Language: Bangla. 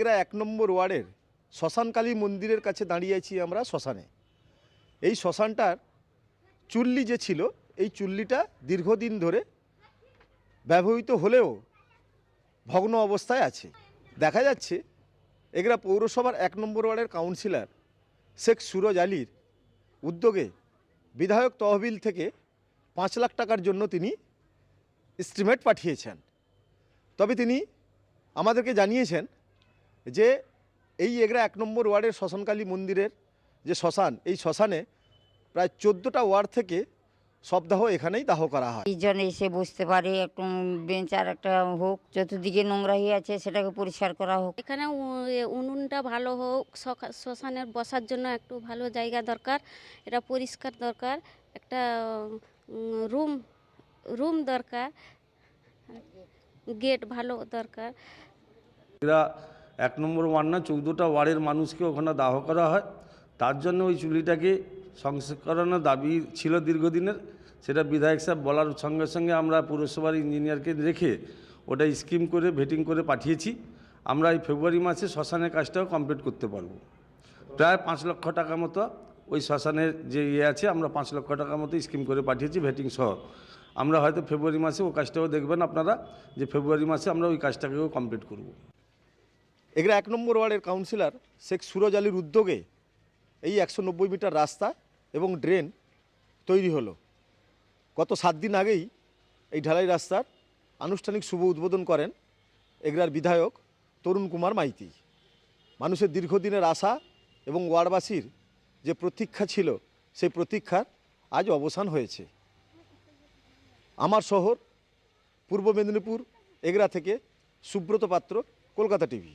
এগরা 1 নম্বর ওয়ার্ডের শ্মশানকালী মন্দিরের কাছে দাঁড়িয়ে আছি আমরা শ্মশানে। এই শ্মশানটার চুল্লি যে ছিল, এই চুল্লিটা দীর্ঘদিন ধরে ব্যবহৃত হলেও ভগ্ন অবস্থায় আছে। দেখা যাচ্ছে এগরা পৌরসভার 1 নম্বর ওয়ার্ডের কাউন্সিলর শেখ সুরজ আলীর উদ্যোগে বিধায়ক তহবিল থেকে 5 লাখ টাকার জন্য তিনি এস্টিমেট পাঠিয়েছেন। তবে তিনি আমাদেরকে জানিয়েছেন যে এই এগরা 1 নম্বর ওয়ার্ডের শ্মশানকালী মন্দিরের যে শ্মশান, এই শ্মশানে প্রায় 14টা ওয়ার্ড থেকে শবদাহ এখানেই দাহ করা হয়। জন এসে বসতে পারে, একটু বেঞ্চ আর একটা হোক, চতুর্দিকে নোংরা হয়ে আছে সেটাকে পরিষ্কার করা হোক। এখানে উনুনটা ভালো হোক, শ্মশানের বসার জন্য একটু ভালো জায়গা দরকার, এটা পরিষ্কার দরকার, একটা রুম দরকার, গেট ভালো দরকার। এরা 1 নম্বর ওয়ার্ড না 14টা ওয়ার্ডের মানুষকে ওখানে দাহ করা হয়। তার জন্য ওই চুল্লিটাকে সংস্করণের দাবি ছিল দীর্ঘদিনের। সেটা বিধায়ক সাহেব বলার সঙ্গে সঙ্গে আমরা পুরসভার ইঞ্জিনিয়ারকে রেখে ওটা স্কিম করে ভেটিং করে পাঠিয়েছি। আমরা এই ফেব্রুয়ারি মাসে শ্মশানের কাজটাও কমপ্লিট করতে পারবো। প্রায় 5 লক্ষ টাকা মতো ওই শ্মশানের যে আছে, আমরা 5 লক্ষ টাকা মতো স্কিম করে পাঠিয়েছি ভেটিং সহ। আমরা হয়তো ফেব্রুয়ারি মাসে ও কাজটাও দেখবেন আপনারা, যে ফেব্রুয়ারি মাসে আমরা ওই কাজটাকেও কমপ্লিট করব। এগরা 1 নম্বর ওয়ার্ডের কাউন্সিলর শেখ সুরজ আলীর উদ্যোগে এই 190 মিটার রাস্তা এবং ড্রেন তৈরি হলো। গত 7 দিন আগেই এই ঢালাই রাস্তার আনুষ্ঠানিক শুভ উদ্বোধন করেন এগরার বিধায়ক তরুণ কুমার মাইতি। মানুষের দীর্ঘদিনের আশা এবং ওয়ার্ডবাসীর যে প্রতীক্ষা ছিল, সেই প্রতীক্ষার আজ অবসান হয়েছে। আমার শহর পূর্ব মেদিনীপুর এগরা থেকে সুব্রত পাত্র, কলকাতা টিভি।